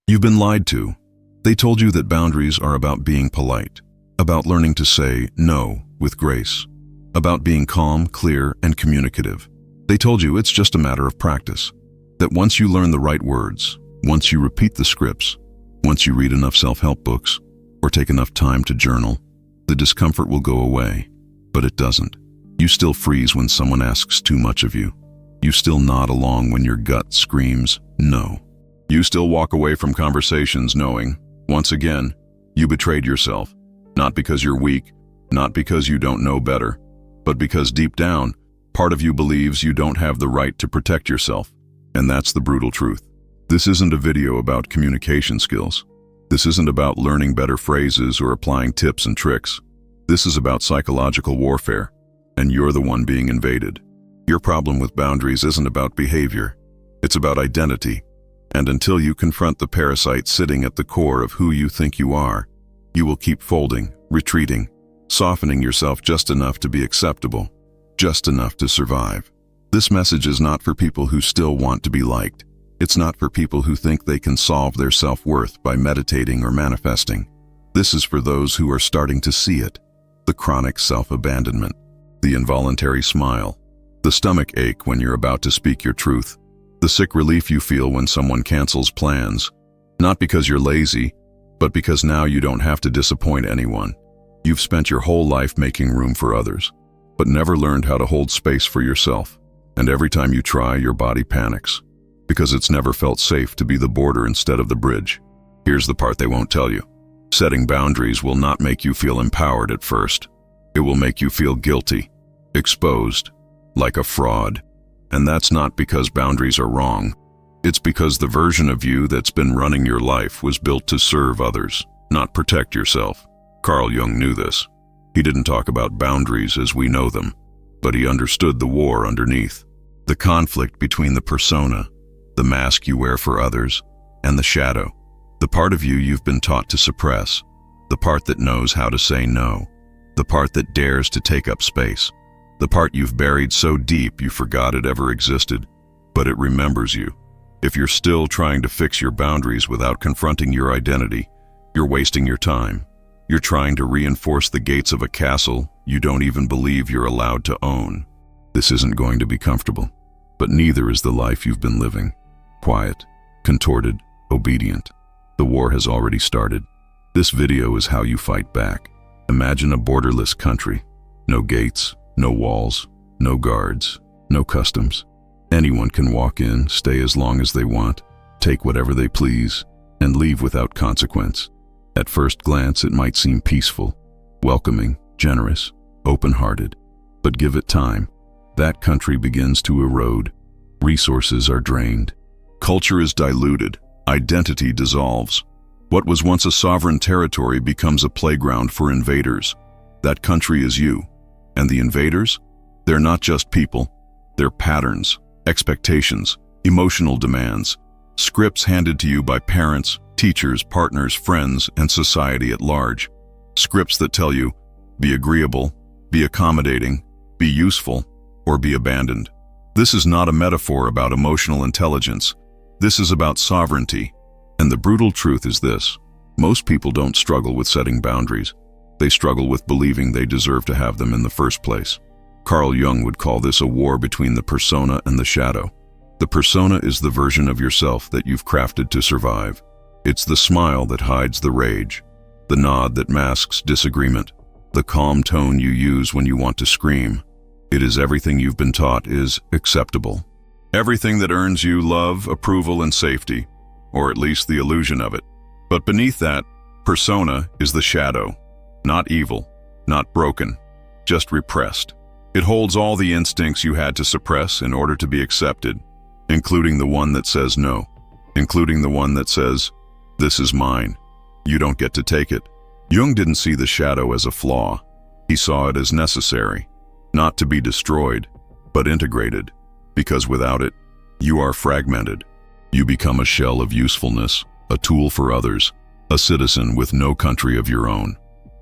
You've been lied to. They told you that boundaries are about being polite, about learning to say no with grace, about being calm, clear, and communicative. They told you it's just a matter of practice, that once you learn the right words, once you repeat the scripts, once you read enough self-help books, or take enough time to journal, the discomfort will go away. But it doesn't. You still freeze when someone asks too much of you. You still nod along when your gut screams no. You still walk away from conversations knowing, once again, you betrayed yourself, not because you're weak, not because you don't know better, but because deep down, part of you believes you don't have the right to protect yourself. And that's the brutal truth. This isn't a video about communication skills. This isn't about learning better phrases or applying tips and tricks. This is about psychological warfare, and you're the one being invaded. Your problem with boundaries isn't about behavior. It's about identity. And until you confront the parasite sitting at the core of who you think you are, you will keep folding, retreating, softening yourself just enough to be acceptable, just enough to survive. This message is not for people who still want to be liked. It's not for people who think they can solve their self-worth by meditating or manifesting. This is for those who are starting to see it. The chronic self-abandonment, the involuntary smile, the stomach ache when you're about to speak your truth, the sick relief you feel when someone cancels plans, not because you're lazy, but because now you don't have to disappoint anyone. You've spent your whole life making room for others, but never learned how to hold space for yourself. And every time you try, your body panics, because it's never felt safe to be the border instead of the bridge. Here's the part they won't tell you. Setting boundaries will not make you feel empowered at first. It will make you feel guilty, exposed, like a fraud. And that's not because boundaries are wrong. It's because the version of you that's been running your life was built to serve others, not protect yourself. Carl Jung knew this. He didn't talk about boundaries as we know them, but he understood the war underneath. The conflict between the persona, the mask you wear for others, and the shadow. The part of you you've been taught to suppress, the part that knows how to say no, the part that dares to take up space, the part you've buried so deep you forgot it ever existed, but it remembers you. If you're still trying to fix your boundaries without confronting your identity, you're wasting your time. You're trying to reinforce the gates of a castle you don't even believe you're allowed to own. This isn't going to be comfortable, but neither is the life you've been living. Quiet, contorted, obedient. The war has already started. This video is how you fight back. Imagine a borderless country. No gates, no walls, no guards, no customs. Anyone can walk in, stay as long as they want, take whatever they please, and leave without consequence. At first glance, it might seem peaceful, welcoming, generous, open-hearted. But give it time. That country begins to erode. Resources are drained. Culture is diluted. Identity dissolves. What was once a sovereign territory becomes a playground for invaders. That country is you. And the invaders? They're not just people. They're patterns, expectations, emotional demands, scripts handed to you by parents, teachers, partners, friends, and society at large. Scripts that tell you, be agreeable, be accommodating, be useful, or be abandoned. This is not a metaphor about emotional intelligence. This is about sovereignty. And the brutal truth is this: most people don't struggle with setting boundaries. They struggle with believing they deserve to have them in the first place. Carl Jung would call this a war between the persona and the shadow. The persona is the version of yourself that you've crafted to survive. It's the smile that hides the rage, the nod that masks disagreement, the calm tone you use when you want to scream. It is everything you've been taught is acceptable. Everything that earns you love, approval, and safety, or at least the illusion of it. But beneath that, persona is the shadow. Not evil, not broken, just repressed. It holds all the instincts you had to suppress in order to be accepted, including the one that says no, including the one that says, this is mine. You don't get to take it. Jung didn't see the shadow as a flaw. He saw it as necessary, not to be destroyed, but integrated. Because without it, you are fragmented. You become a shell of usefulness, a tool for others, a citizen with no country of your own.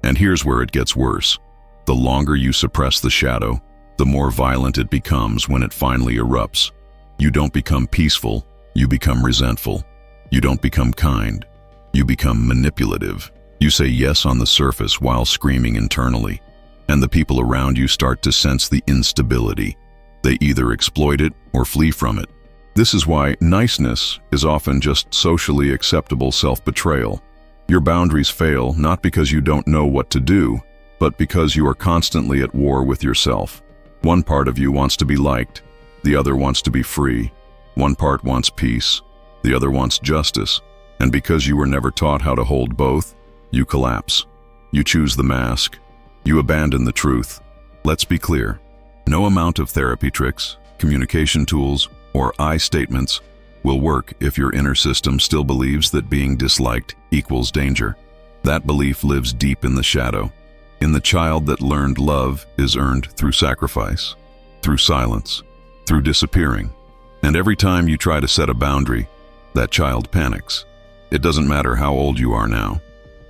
And here's where it gets worse. The longer you suppress the shadow, the more violent it becomes when it finally erupts. You don't become peaceful, you become resentful. You don't become kind. You become manipulative. You say yes on the surface while screaming internally. And the people around you start to sense the instability. They either exploit it or flee from it. This is why niceness is often just socially acceptable self-betrayal. Your boundaries fail not because you don't know what to do, but because you are constantly at war with yourself. One part of you wants to be liked, the other wants to be free. One part wants peace, the other wants justice. And because you were never taught how to hold both, you collapse. You choose the mask. You abandon the truth. Let's be clear. No amount of therapy tricks, communication tools, or I statements will work if your inner system still believes that being disliked equals danger. That belief lives deep in the shadow, in the child that learned love is earned through sacrifice, through silence, through disappearing. And every time you try to set a boundary, that child panics. It doesn't matter how old you are now.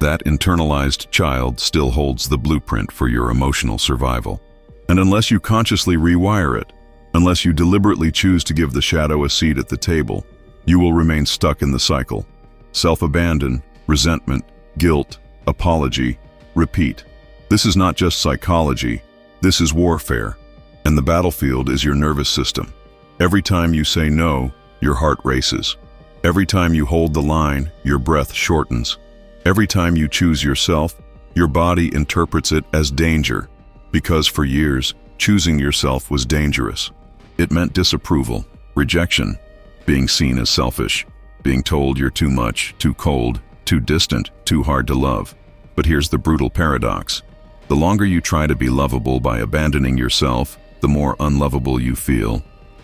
That internalized child still holds the blueprint for your emotional survival. And unless you consciously rewire it, unless you deliberately choose to give the shadow a seat at the table, you will remain stuck in the cycle. Self-abandon, resentment, guilt, apology, repeat. This is not just psychology, this is warfare. And the battlefield is your nervous system. Every time you say no, your heart races. Every time you hold the line, your breath shortens. Every time you choose yourself, your body interprets it as danger, because for years, choosing yourself was dangerous. It meant disapproval, rejection, being seen as selfish, being told you're too much, too cold, too distant, too hard to love. But here's the brutal paradox. The longer you try to be lovable by abandoning yourself, the more unlovable you feel.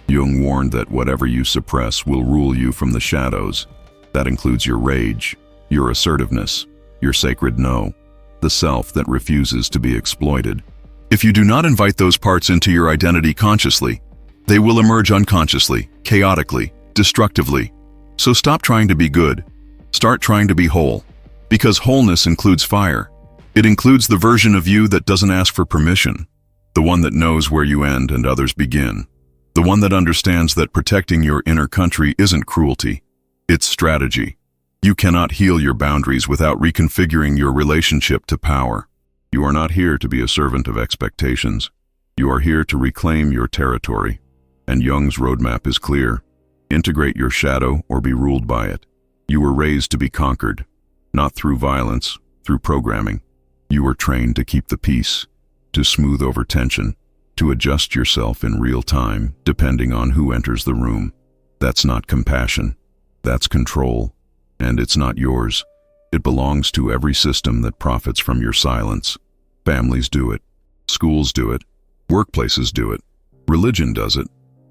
Jung warned that whatever you suppress will rule you from the shadows. That includes your rage, your assertiveness, your sacred no, the self that refuses to be exploited. If you do not invite those parts into your identity consciously, they will emerge unconsciously, chaotically, destructively. So stop trying to be good. Start trying to be whole. Because wholeness includes fire. It includes the version of you that doesn't ask for permission. The one that knows where you end and others begin. The one that understands that protecting your inner country isn't cruelty. It's strategy. You cannot heal your boundaries without reconfiguring your relationship to power. You are not here to be a servant of expectations. You are here to reclaim your territory. And Jung's roadmap is clear. Integrate your shadow or be ruled by it. You were raised to be conquered, not through violence, through programming. You were trained to keep the peace, to smooth over tension, to adjust yourself in real time, depending on who enters the room. That's not compassion. That's control. And it's not yours. It belongs to every system that profits from your silence. Families do it. Schools do it. Workplaces do it. Religion does it.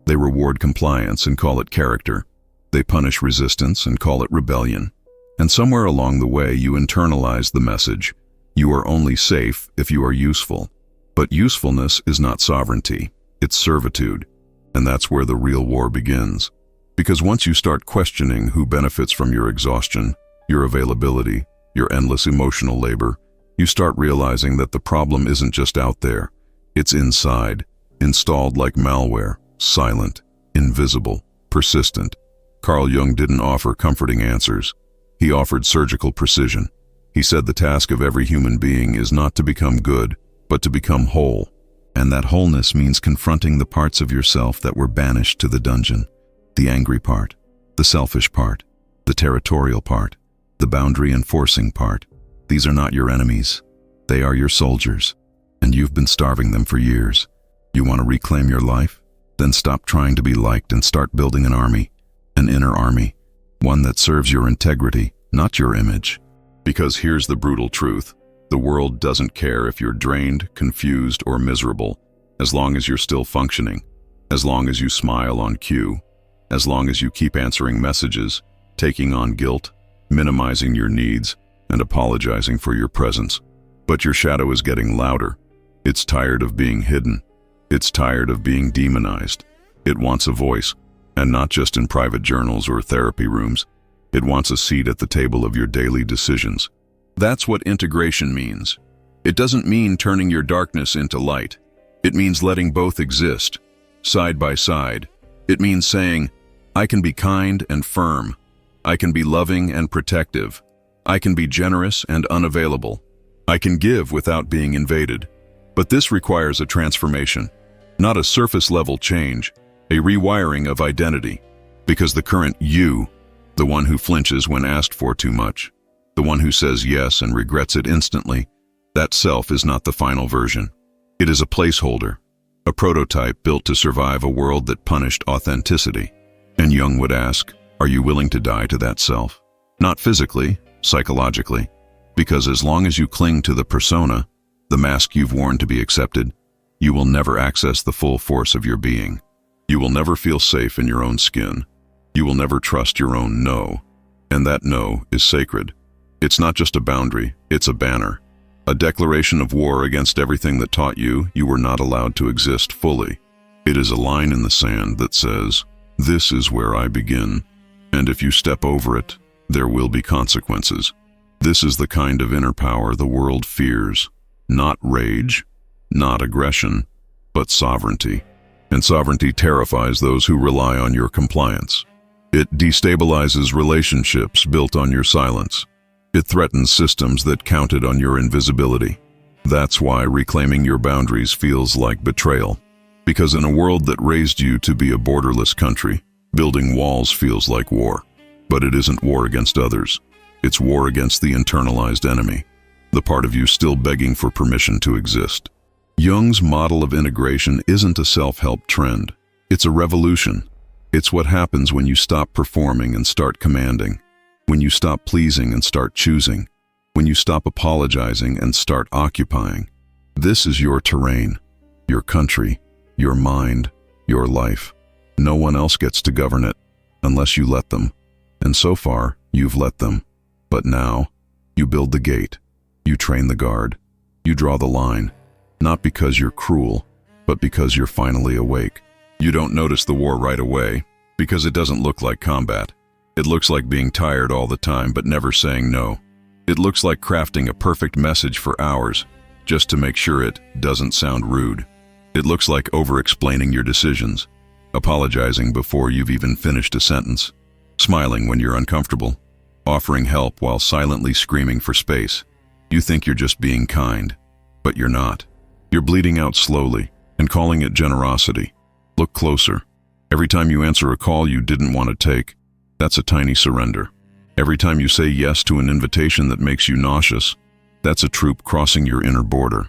They reward compliance and call it character. They punish resistance and call it rebellion. And somewhere along the way you internalize the message. You are only safe if you are useful. But usefulness is not sovereignty. It's servitude. And that's where the real war begins. Because once you start questioning who benefits from your exhaustion, your availability, your endless emotional labor, you start realizing that the problem isn't just out there. It's inside, installed like malware, silent, invisible, persistent. Carl Jung didn't offer comforting answers. He offered surgical precision. He said the task of every human being is not to become good, but to become whole. And that wholeness means confronting the parts of yourself that were banished to the dungeon. The angry part, the selfish part, the territorial part, the boundary enforcing part. These are not your enemies. They are your soldiers. And you've been starving them for years. You want to reclaim your life? Then stop trying to be liked and start building an army. An inner army. One that serves your integrity, not your image. Because here's the brutal truth. The world doesn't care if you're drained, confused, or miserable, as long as you're still functioning, as long as you smile on cue, as long as you keep answering messages, taking on guilt, minimizing your needs, and apologizing for your presence. But your shadow is getting louder. It's tired of being hidden. It's tired of being demonized. It wants a voice, and not just in private journals or therapy rooms. It wants a seat at the table of your daily decisions. That's what integration means. It doesn't mean turning your darkness into light. It means letting both exist, side by side. It means saying, I can be kind and firm, I can be loving and protective. I can be generous and unavailable. I can give without being invaded. But this requires a transformation, not a surface-level change, a rewiring of identity. Because the current you, the one who flinches when asked for too much, the one who says yes and regrets it instantly, that self is not the final version. It is a placeholder, a prototype built to survive a world that punished authenticity. And Jung would ask, are you willing to die to that self? Not physically, psychologically, because as long as you cling to the persona, the mask you've worn to be accepted, you will never access the full force of your being. You will never feel safe in your own skin. You will never trust your own no. And that no is sacred. It's not just a boundary, it's a banner. A declaration of war against everything that taught you were not allowed to exist fully. It is a line in the sand that says, this is where I begin, and if you step over it, there will be consequences. This is the kind of inner power the world fears. Not rage, not aggression, but sovereignty. And sovereignty terrifies those who rely on your compliance. It destabilizes relationships built on your silence. It threatens systems that counted on your invisibility. That's why reclaiming your boundaries feels like betrayal. Because in a world that raised you to be a borderless country, building walls feels like war. But it isn't war against others. It's war against the internalized enemy, the part of you still begging for permission to exist. Jung's model of integration isn't a self-help trend. It's a revolution. It's what happens when you stop performing and start commanding. When you stop pleasing and start choosing. When you stop apologizing and start occupying. This is your terrain, your country, your mind, your life. No one else gets to govern it, unless you let them. And so far, you've let them. But now, you build the gate. You train the guard. You draw the line. Not because you're cruel, but because you're finally awake. You don't notice the war right away, because it doesn't look like combat. It looks like being tired all the time but never saying no. It looks like crafting a perfect message for hours, just to make sure it doesn't sound rude. It looks like over-explaining your decisions, apologizing before you've even finished a sentence, smiling when you're uncomfortable, offering help while silently screaming for space. You think you're just being kind, but you're not. You're bleeding out slowly and calling it generosity. Look closer. Every time you answer a call you didn't want to take, that's a tiny surrender. Every time you say yes to an invitation that makes you nauseous, that's a troop crossing your inner border.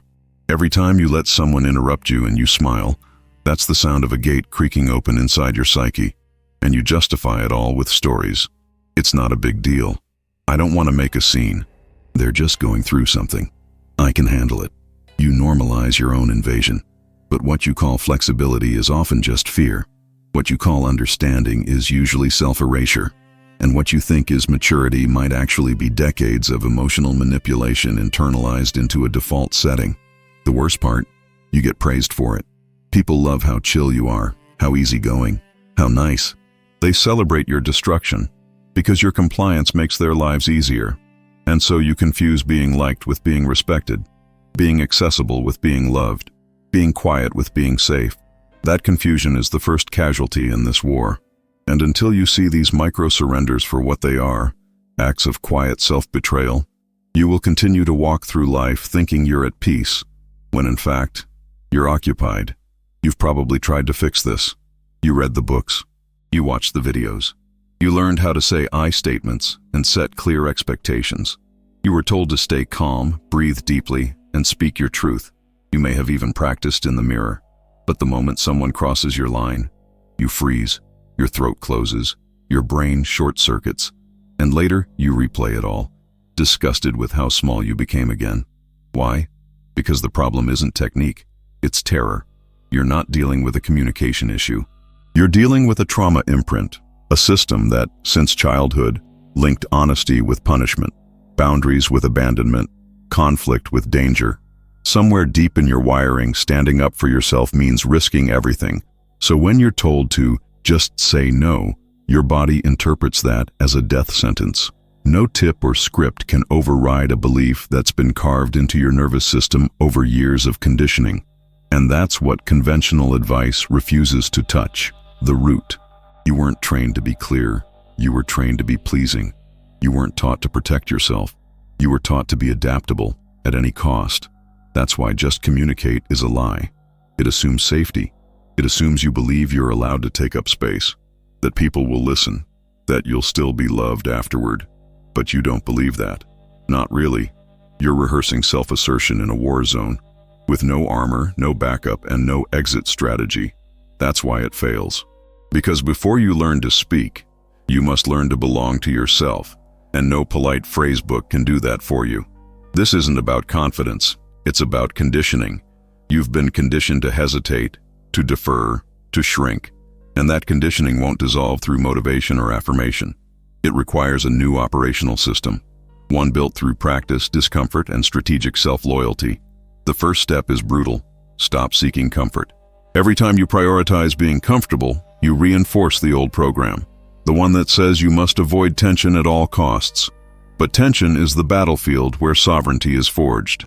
Every time you let someone interrupt you and you smile, that's the sound of a gate creaking open inside your psyche. And you justify it all with stories. It's not a big deal. I don't want to make a scene. They're just going through something. I can handle it. You normalize your own invasion. But what you call flexibility is often just fear. What you call understanding is usually self-erasure. And what you think is maturity might actually be decades of emotional manipulation internalized into a default setting. The worst part, you get praised for it. People love how chill you are, how easygoing, how nice. They celebrate your destruction because your compliance makes their lives easier. And so you confuse being liked with being respected, being accessible with being loved, being quiet with being safe. That confusion is the first casualty in this war. And until you see these micro-surrenders for what they are, acts of quiet self-betrayal, you will continue to walk through life thinking you're at peace, when in fact, you're occupied. You've probably tried to fix this. You read the books. You watched the videos. You learned how to say I statements and set clear expectations. You were told to stay calm, breathe deeply, and speak your truth. You may have even practiced in the mirror. But the moment someone crosses your line, you freeze, your throat closes, your brain short-circuits, and later you replay it all, disgusted with how small you became again. Why? Because the problem isn't technique, it's terror. You're not dealing with a communication issue. You're dealing with a trauma imprint, a system that, since childhood, linked honesty with punishment, boundaries with abandonment, conflict with danger. Somewhere deep in your wiring, standing up for yourself means risking everything. So when you're told to just say no, your body interprets that as a death sentence. No tip or script can override a belief that's been carved into your nervous system over years of conditioning. And that's what conventional advice refuses to touch, the root. You weren't trained to be clear. You were trained to be pleasing. You weren't taught to protect yourself. You were taught to be adaptable at any cost. That's why just communicate is a lie. It assumes safety. It assumes you believe you're allowed to take up space, that people will listen, that you'll still be loved afterward. But you don't believe that. Not really. You're rehearsing self-assertion in a war zone, with no armor, no backup, and no exit strategy. That's why it fails. Because before you learn to speak, you must learn to belong to yourself, and no polite phrase book can do that for you. This isn't about confidence, it's about conditioning. You've been conditioned to hesitate, to defer, to shrink, and that conditioning won't dissolve through motivation or affirmation. It requires a new operational system, one built through practice, discomfort, and strategic self-loyalty. The first step is brutal. Stop seeking comfort. Every time you prioritize being comfortable, you reinforce the old program, the one that says you must avoid tension at all costs. But tension is the battlefield where sovereignty is forged.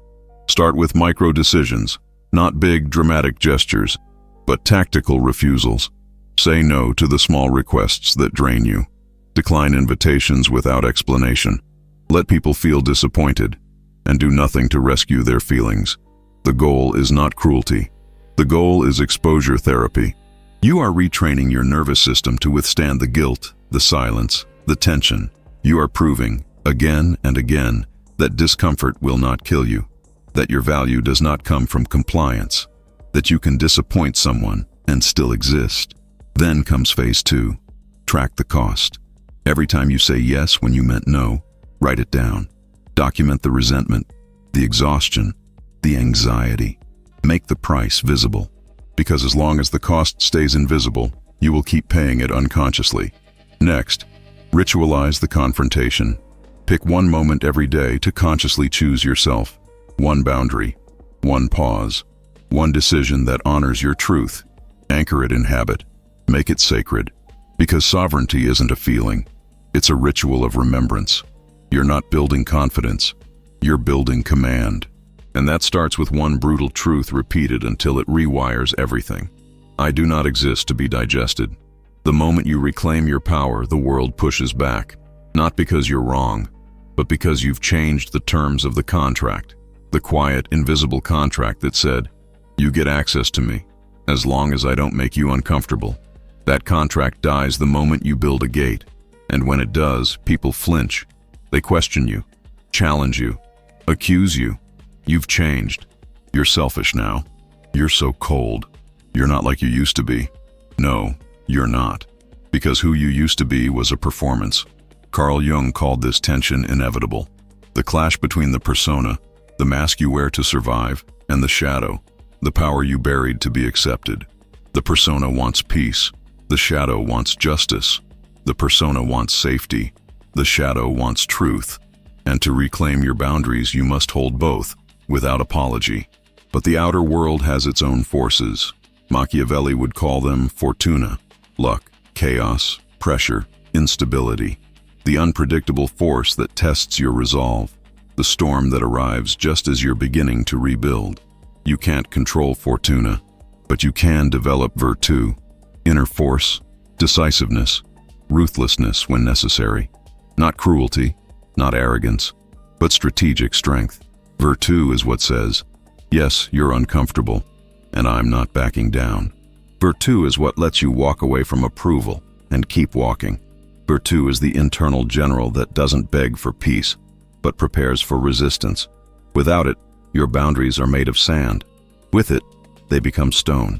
Start with micro decisions, not big dramatic gestures, but tactical refusals. Say no to the small requests that drain you. Decline invitations without explanation. Let people feel disappointed, and do nothing to rescue their feelings. The goal is not cruelty. The goal is exposure therapy. You are retraining your nervous system to withstand the guilt, the silence, the tension. You are proving, again and again, that discomfort will not kill you, that your value does not come from compliance, that you can disappoint someone and still exist. Then comes phase 2. Track the cost. Every time you say yes when you meant no, write it down. Document the resentment, the exhaustion, the anxiety. Make the price visible. Because as long as the cost stays invisible, you will keep paying it unconsciously. Next, ritualize the confrontation. Pick one moment every day to consciously choose yourself. One boundary, one pause, one decision that honors your truth. Anchor it in habit. Make it sacred. Because sovereignty isn't a feeling. It's a ritual of remembrance. You're not building confidence. You're building command. And that starts with one brutal truth repeated until it rewires everything. I do not exist to be digested. The moment you reclaim your power, the world pushes back. Not because you're wrong, but because you've changed the terms of the contract. The quiet, invisible contract that said, you get access to me, as long as I don't make you uncomfortable. That contract dies the moment you build a gate. And when it does, people flinch. They question you, challenge you, accuse you. You've changed. You're selfish now. You're so cold. You're not like you used to be. No, you're not. Because who you used to be was a performance. Carl Jung called this tension inevitable. The clash between the persona, the mask you wear to survive, and the shadow, the power you buried to be accepted. The persona wants peace. The shadow wants justice. The persona wants safety. The shadow wants truth. And to reclaim your boundaries, you must hold both, without apology. But the outer world has its own forces. Machiavelli would call them fortuna, luck, chaos, pressure, instability. The unpredictable force that tests your resolve. The storm that arrives just as you're beginning to rebuild. You can't control fortuna, but you can develop virtù, inner force, decisiveness, ruthlessness when necessary. Not cruelty, not arrogance, but strategic strength. Virtù is what says, yes, you're uncomfortable, and I'm not backing down. Virtù is what lets you walk away from approval and keep walking. Virtù is the internal general that doesn't beg for peace, but prepares for resistance. Without it, your boundaries are made of sand. With it, they become stone.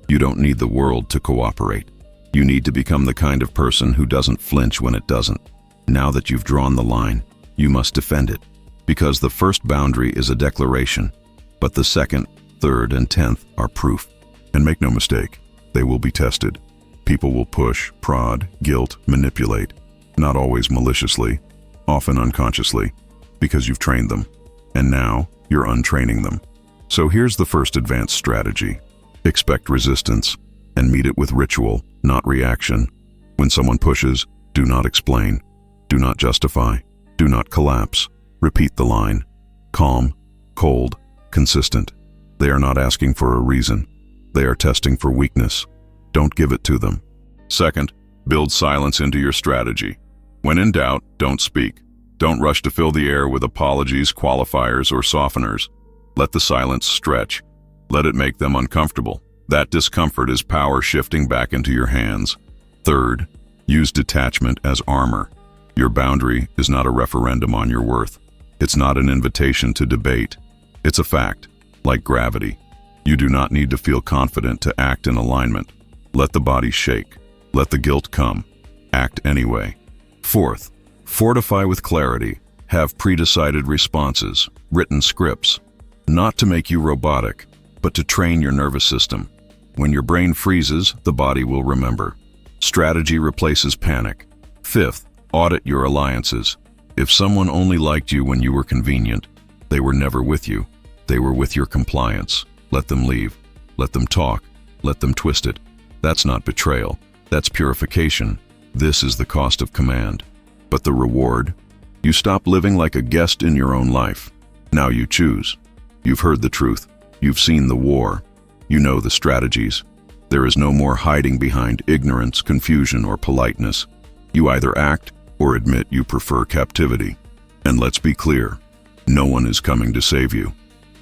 You don't need the world to cooperate. You need to become the kind of person who doesn't flinch when it doesn't. Now that you've drawn the line, you must defend it. Because the first boundary is a declaration, but the second, third, and 10th are proof. And make no mistake, they will be tested. People will push, prod, guilt, manipulate, not always maliciously, often unconsciously, because you've trained them. And now, you're untraining them. So here's the first advanced strategy. Expect resistance, and meet it with ritual, not reaction. When someone pushes, do not explain. Do not justify. Do not collapse. Repeat the line. Calm, cold, consistent. They are not asking for a reason. They are testing for weakness. Don't give it to them. Second, Build silence into your strategy. When in doubt, don't speak. Don't rush to fill the air with apologies, qualifiers, or softeners. Let the silence stretch. Let it make them uncomfortable. That discomfort is power shifting back into your hands. Third, use detachment as armor. Your boundary is not a referendum on your worth. It's not an invitation to debate. It's a fact, like gravity. You do not need to feel confident to act in alignment. Let the body shake. Let the guilt come. Act anyway. Fourth, fortify with clarity. Have pre-decided responses, written scripts. Not to make you robotic, but to train your nervous system. When your brain freezes, the body will remember. Strategy replaces panic. Fifth, audit your alliances. If someone only liked you when you were convenient, they were never with you. They were with your compliance. Let them leave. Let them talk. Let them twist it. That's not betrayal. That's purification. This is the cost of command. But the reward? You stop living like a guest in your own life. Now you choose. You've heard the truth. You've seen the war. You know the strategies. There is no more hiding behind ignorance, confusion, or politeness. You either act or admit you prefer captivity. And let's be clear, no one is coming to save you.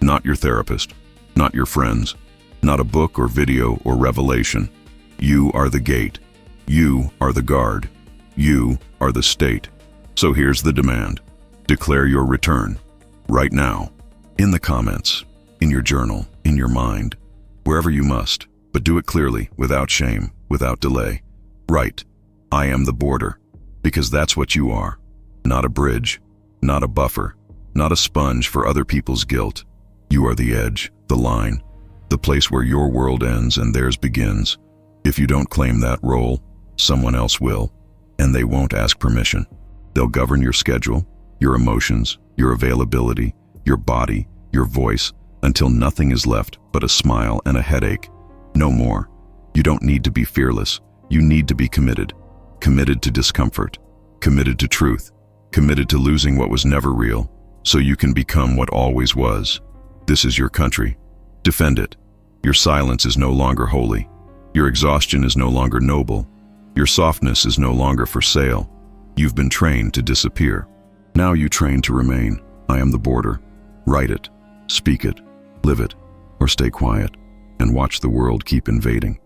Not your therapist, not your friends, not a book or video or revelation. You are the gate. You are the guard. You are the state. So here's the demand. Declare your return. Right now. In the comments. In your journal. In your mind. Wherever you must. But do it clearly, without shame, without delay. Write, I am the border. Because that's what you are. Not a bridge. Not a buffer. Not a sponge for other people's guilt. You are the edge, the line, the place where your world ends and theirs begins. If you don't claim that role, someone else will, and they won't ask permission. They'll govern your schedule, your emotions, your availability, your body, your voice, until nothing is left but a smile and a headache. No more. You don't need to be fearless. You need to be committed. Committed to discomfort. Committed to truth. Committed to losing what was never real, so you can become what always was. This is your country. Defend it. Your silence is no longer holy. Your exhaustion is no longer noble. Your softness is no longer for sale. You've been trained to disappear. Now you train to remain. I am the border. Write it. Speak it. Live it. Or stay quiet and watch the world keep invading.